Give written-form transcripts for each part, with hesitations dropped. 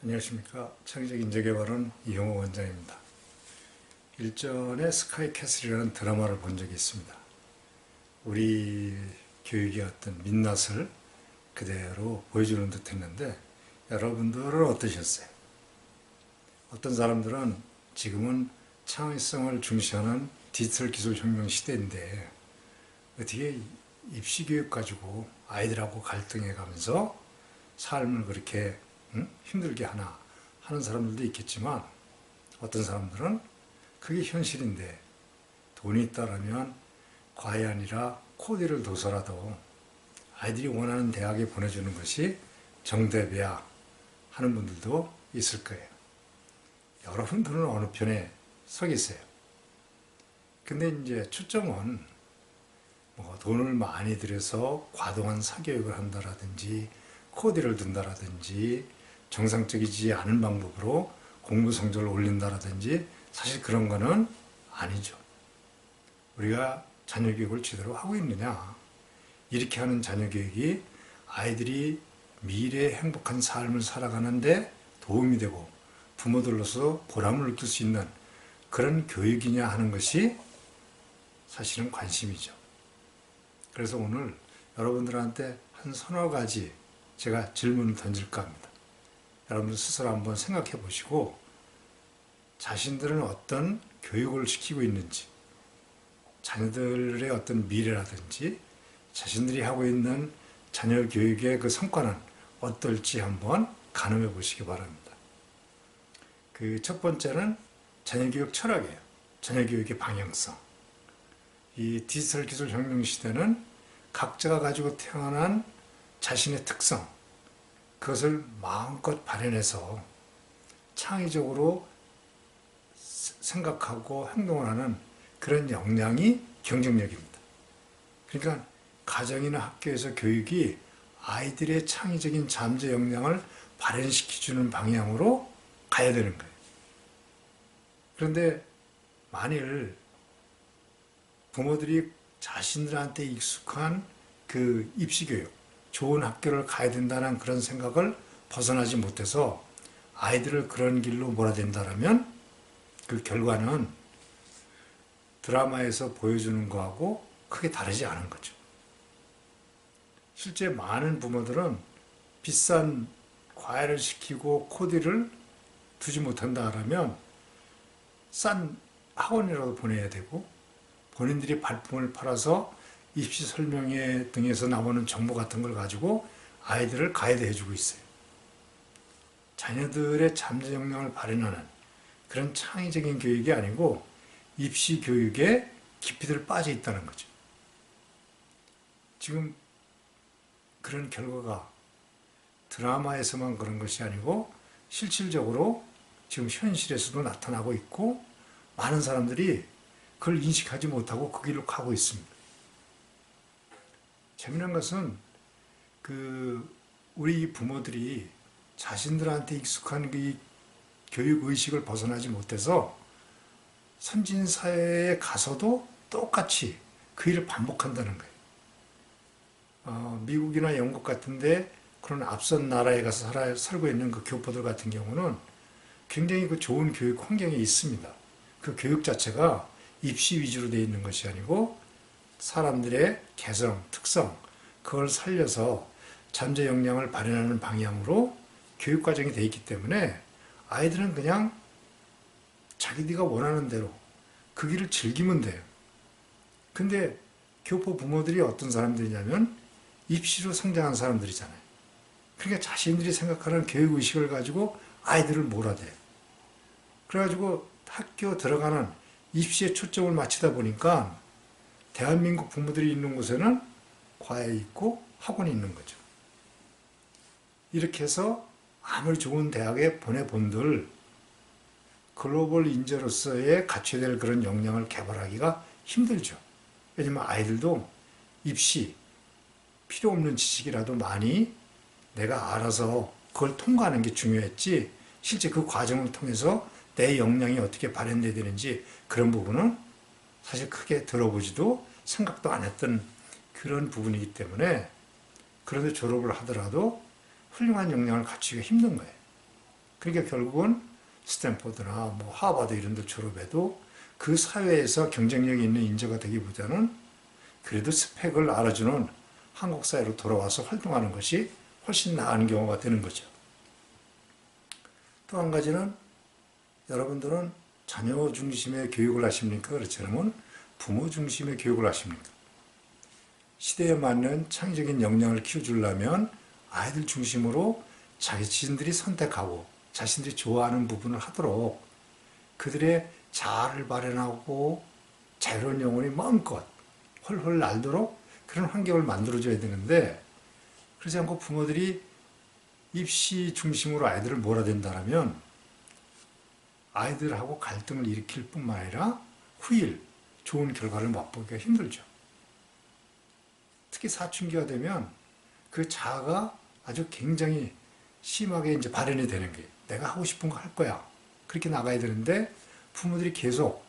안녕하십니까. 창의적 인재개발원 이용호 원장입니다. 일전에 스카이캐슬이라는 드라마를 본 적이 있습니다. 우리 교육의 어떤 민낯을 그대로 보여주는 듯 했는데 여러분들은 어떠셨어요? 어떤 사람들은 지금은 창의성을 중시하는 디지털 기술 혁명 시대인데 어떻게 입시교육 가지고 아이들하고 갈등해 가면서 삶을 그렇게 힘들게 하나 하는 사람들도 있겠지만 어떤 사람들은 그게 현실인데 돈이 있다라면 과외 아니라 코디를 둬서라도 아이들이 원하는 대학에 보내주는 것이 정답이야 하는 분들도 있을 거예요. 여러분들은 어느 편에 서 계세요? 근데 이제 초점은 뭐 돈을 많이 들여서 과도한 사교육을 한다라든지 코디를 둔다라든지 정상적이지 않은 방법으로 공부 성적을 올린다라든지 사실 그런 거는 아니죠. 우리가 자녀 교육을 제대로 하고 있느냐? 이렇게 하는 자녀 교육이 아이들이 미래의 행복한 삶을 살아가는데 도움이 되고 부모들로서 보람을 느낄 수 있는 그런 교육이냐 하는 것이 사실은 관심이죠. 그래서 오늘 여러분들한테 한 서너 가지 제가 질문을 던질까 합니다. 여러분들 스스로 한번 생각해 보시고 자신들은 어떤 교육을 시키고 있는지, 자녀들의 어떤 미래라든지 자신들이 하고 있는 자녀 교육의 그 성과는 어떨지 한번 가늠해 보시기 바랍니다. 그 첫 번째는 자녀 교육 철학이에요. 자녀 교육의 방향성. 이 디지털 기술 혁명 시대는 각자가 가지고 태어난 자신의 특성, 그것을 마음껏 발현해서 창의적으로 생각하고 행동을 하는 그런 역량이 경쟁력입니다. 그러니까 가정이나 학교에서 교육이 아이들의 창의적인 잠재 역량을 발현시켜주는 방향으로 가야 되는 거예요. 그런데 만일 부모들이 자신들한테 익숙한 그 입시교육, 좋은 학교를 가야 된다는 그런 생각을 벗어나지 못해서 아이들을 그런 길로 몰아댄다면 그 결과는 드라마에서 보여주는 거하고 크게 다르지 않은 거죠. 실제 많은 부모들은 비싼 과외를 시키고 코디를 두지 못한다 하면 싼 학원이라도 보내야 되고 본인들이 발품을 팔아서 입시 설명회 등에서 나오는 정보 같은 걸 가지고 아이들을 가이드 해주고 있어요. 자녀들의 잠재 역량을 발현하는 그런 창의적인 교육이 아니고 입시 교육에 깊이들 빠져 있다는 거죠. 지금 그런 결과가 드라마에서만 그런 것이 아니고 실질적으로 지금 현실에서도 나타나고 있고 많은 사람들이 그걸 인식하지 못하고 그 길로 가고 있습니다. 재미난 것은 우리 부모들이 자신들한테 익숙한 그 교육 의식을 벗어나지 못해서 선진 사회에 가서도 똑같이 그 일을 반복한다는 거예요. 미국이나 영국 같은데 그런 앞선 나라에 가서 살고 있는 그 교포들 같은 경우는 굉장히 그 좋은 교육 환경에 있습니다. 그 교육 자체가 입시 위주로 되어 있는 것이 아니고 사람들의 개성, 특성, 그걸 살려서 잠재 역량을 발현하는 방향으로 교육과정이 되어 있기 때문에 아이들은 그냥 자기들가 원하는 대로 그 길을 즐기면 돼요. 근데 교포 부모들이 어떤 사람들이냐면 입시로 성장한 사람들이잖아요. 그러니까 자신들이 생각하는 교육의식을 가지고 아이들을 몰아대요. 그래가지고 학교 들어가는 입시에 초점을 맞추다 보니까 대한민국 부모들이 있는 곳에는 과외 있고 학원이 있는 거죠. 이렇게 해서 아무리 좋은 대학에 보내본들 글로벌 인재로서의 갖춰야 될 그런 역량을 개발하기가 힘들죠. 왜냐면 아이들도 입시, 필요 없는 지식이라도 많이 내가 알아서 그걸 통과하는 게 중요했지 실제 그 과정을 통해서 내 역량이 어떻게 발현돼야 되는지 그런 부분은 사실 크게 들어보지도 생각도 안 했던 그런 부분이기 때문에 그런데 졸업을 하더라도 훌륭한 역량을 갖추기가 힘든 거예요. 그러니까 결국은 스탠포드나 뭐 하버드 이런 데 졸업해도 그 사회에서 경쟁력이 있는 인재가 되기보다는 그래도 스펙을 알아주는 한국 사회로 돌아와서 활동하는 것이 훨씬 나은 경우가 되는 거죠. 또 한 가지는 여러분들은 자녀 중심의 교육을 하십니까? 그렇지 않으면 부모 중심의 교육을 하십니까? 시대에 맞는 창의적인 역량을 키워주려면 아이들 중심으로 자신들이 선택하고 자신들이 좋아하는 부분을 하도록 그들의 자아를 발현하고 자유로운 영혼이 마음껏 헐헐 날도록 그런 환경을 만들어줘야 되는데 그렇지 않고 부모들이 입시 중심으로 아이들을 몰아댄다면 아이들하고 갈등을 일으킬 뿐만 아니라 후일 좋은 결과를 맛보기가 힘들죠. 특히 사춘기가 되면 그 자아가 아주 굉장히 심하게 이제 발현이 되는 게 내가 하고 싶은 거 할 거야. 그렇게 나가야 되는데 부모들이 계속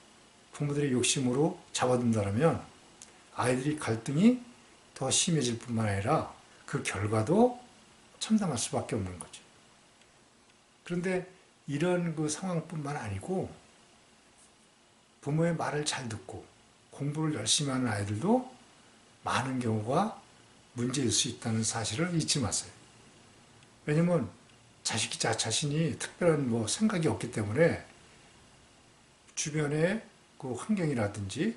부모들의 욕심으로 잡아둔다면 아이들이 갈등이 더 심해질 뿐만 아니라 그 결과도 참담할 수밖에 없는 거죠. 그런데 이런 그 상황뿐만 아니고 부모의 말을 잘 듣고 공부를 열심히 하는 아이들도 많은 경우가 문제일 수 있다는 사실을 잊지 마세요. 왜냐면 자신이 특별한 뭐 생각이 없기 때문에 주변의 그 환경이라든지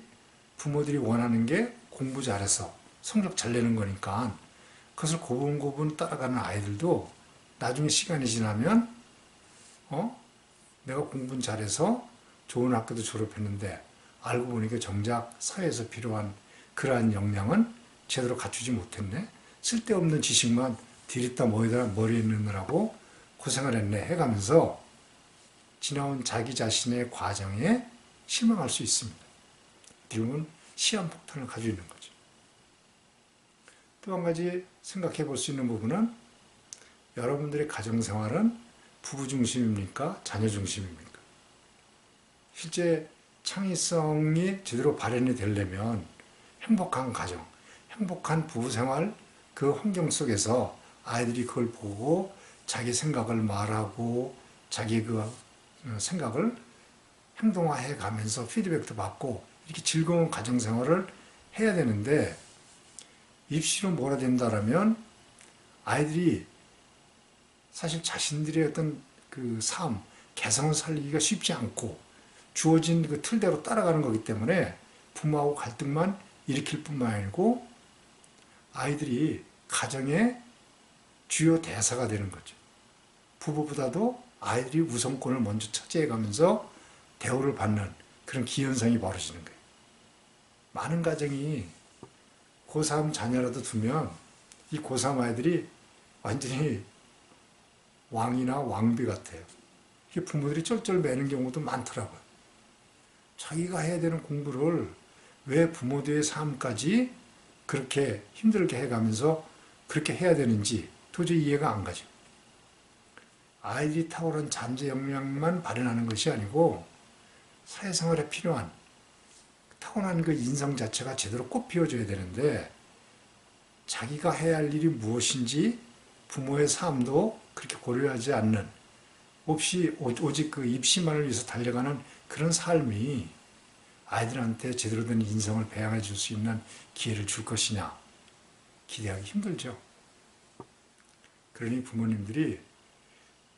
부모들이 원하는 게 공부 잘해서 성적 잘 내는 거니까 그것을 고분고분 따라가는 아이들도 나중에 시간이 지나면 내가 공부는 잘해서 좋은 학교도 졸업했는데 알고 보니까 정작 사회에서 필요한 그러한 역량은 제대로 갖추지 못했네. 쓸데없는 지식만 들이다 머리에 넣느라고 고생을 했네 해가면서 지나온 자기 자신의 과정에 실망할 수 있습니다. 결국은 시한폭탄을 가지고 있는 거죠. 또 한 가지 생각해 볼 수 있는 부분은 여러분들의 가정생활은 부부 중심입니까? 자녀 중심입니까? 실제 창의성이 제대로 발현이 되려면 행복한 가정, 행복한 부부생활 그 환경 속에서 아이들이 그걸 보고 자기 생각을 말하고 자기 그 생각을 행동화해 가면서 피드백도 받고 이렇게 즐거운 가정생활을 해야 되는데 입시로 몰아된다라면 아이들이 사실 자신들의 어떤 그 삶, 개성을 살리기가 쉽지 않고 주어진 그 틀대로 따라가는 거기 때문에 부모하고 갈등만 일으킬 뿐만 아니고 아이들이 가정의 주요 대사가 되는 거죠. 부부보다도 아이들이 우선권을 먼저 차지해 가면서 대우를 받는 그런 기현상이 벌어지는 거예요. 많은 가정이 고3 자녀라도 두면 이 고3 아이들이 완전히 왕이나 왕비 같아요. 부모들이 쩔쩔 매는 경우도 많더라고요. 자기가 해야 되는 공부를 왜 부모들의 삶까지 그렇게 힘들게 해가면서 그렇게 해야 되는지 도저히 이해가 안 가죠. 아이들이 탁월한 잠재 역량만 발현하는 것이 아니고 사회생활에 필요한 타고난 그 인성 자체가 제대로 꽃피워줘야 되는데 자기가 해야 할 일이 무엇인지 부모의 삶도 그렇게 고려하지 않는 없이 오직 그 입시만을 위해서 달려가는 그런 삶이 아이들한테 제대로 된 인성을 배양해 줄 수 있는 기회를 줄 것이냐 기대하기 힘들죠. 그러니 부모님들이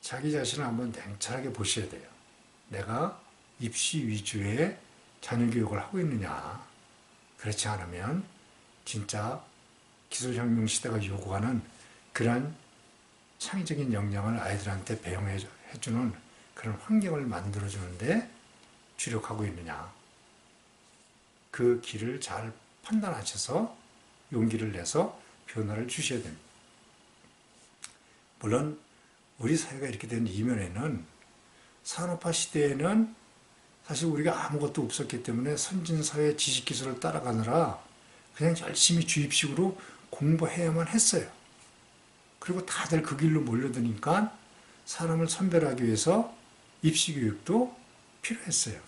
자기 자신을 한번 냉철하게 보셔야 돼요. 내가 입시 위주의 자녀 교육을 하고 있느냐. 그렇지 않으면 진짜 기술혁명 시대가 요구하는 그러한 창의적인 역량을 아이들한테 배용해주는 그런 환경을 만들어주는데 주력하고 있느냐. 그 길을 잘 판단하셔서 용기를 내서 변화를 주셔야 됩니다. 물론 우리 사회가 이렇게 된 이면에는 산업화 시대에는 사실 우리가 아무것도 없었기 때문에 선진사회 지식기술을 따라가느라 그냥 열심히 주입식으로 공부해야만 했어요. 그리고 다들 그 길로 몰려드니까 사람을 선별하기 위해서 입시교육도 필요했어요.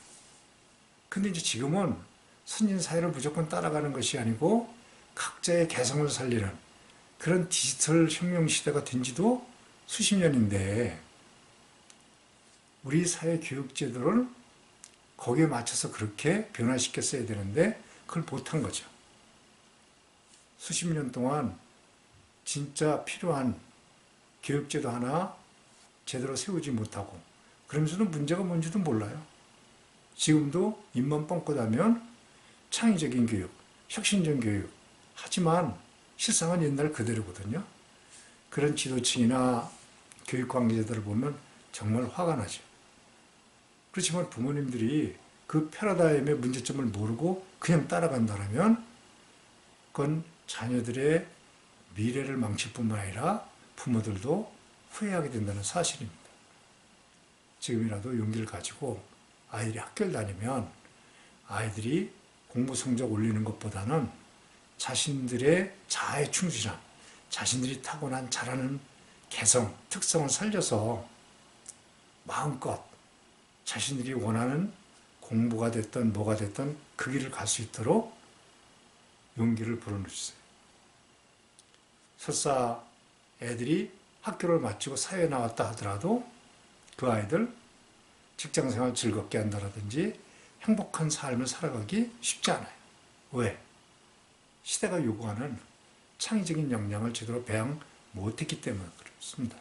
근데 이제 지금은 선진사회를 무조건 따라가는 것이 아니고 각자의 개성을 살리는 그런 디지털 혁명 시대가 된 지도 수십 년인데 우리 사회 교육 제도를 거기에 맞춰서 그렇게 변화시켰어야 되는데 그걸 못한 거죠. 수십 년 동안 진짜 필요한 교육제도 하나 제대로 세우지 못하고 그러면서도 문제가 뭔지도 몰라요. 지금도 입만 뻥긋 하면 창의적인 교육, 혁신적 교육 하지만 실상은 옛날 그대로거든요. 그런 지도층이나 교육 관계자들을 보면 정말 화가 나죠. 그렇지만 부모님들이 그 패러다임의 문제점을 모르고 그냥 따라간다면 그건 자녀들의 미래를 망칠 뿐만 아니라 부모들도 후회하게 된다는 사실입니다. 지금이라도 용기를 가지고 아이들이 학교를 다니면 아이들이 공부 성적 올리는 것보다는 자신들의 자아에 충실한, 자신들이 타고난 잘하는 개성, 특성을 살려서 마음껏 자신들이 원하는 공부가 됐든 뭐가 됐든 그 길을 갈 수 있도록 용기를 불어넣으세요. 설사 애들이 학교를 마치고 사회에 나왔다 하더라도 그 아이들 직장생활 즐겁게 한다든지 행복한 삶을 살아가기 쉽지 않아요. 왜? 시대가 요구하는 창의적인 역량을 제대로 배양 못했기 때문에 그렇습니다.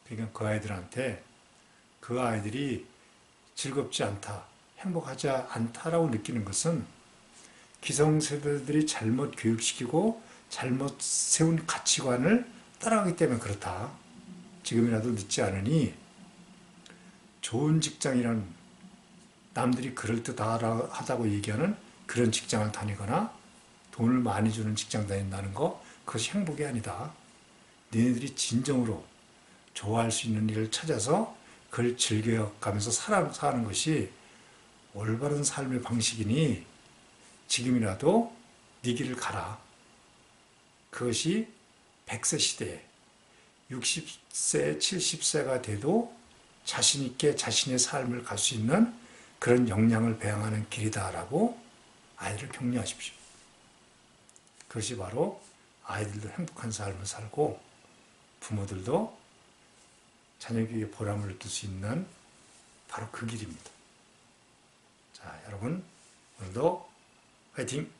그러니까 그 아이들한테 그 아이들이 즐겁지 않다, 행복하지 않다라고 느끼는 것은 기성세대들이 잘못 교육시키고 잘못 세운 가치관을 따라가기 때문에 그렇다. 지금이라도 늦지 않으니 좋은 직장이란 남들이 그럴듯하다고 얘기하는 그런 직장을 다니거나 돈을 많이 주는 직장 다닌다는 거 그것이 행복이 아니다. 너희들이 진정으로 좋아할 수 있는 일을 찾아서 그걸 즐겨가면서 사는 것이 올바른 삶의 방식이니 지금이라도 네 길을 가라. 그것이 100세 시대에 60세, 70세가 돼도 자신 있게 자신의 삶을 갈 수 있는 그런 역량을 배양하는 길이다라고 아이들을 격려하십시오. 그것이 바로 아이들도 행복한 삶을 살고 부모들도 자녀 교육에 보람을 느낄 수 있는 바로 그 길입니다. 자, 여러분 오늘도 화이팅!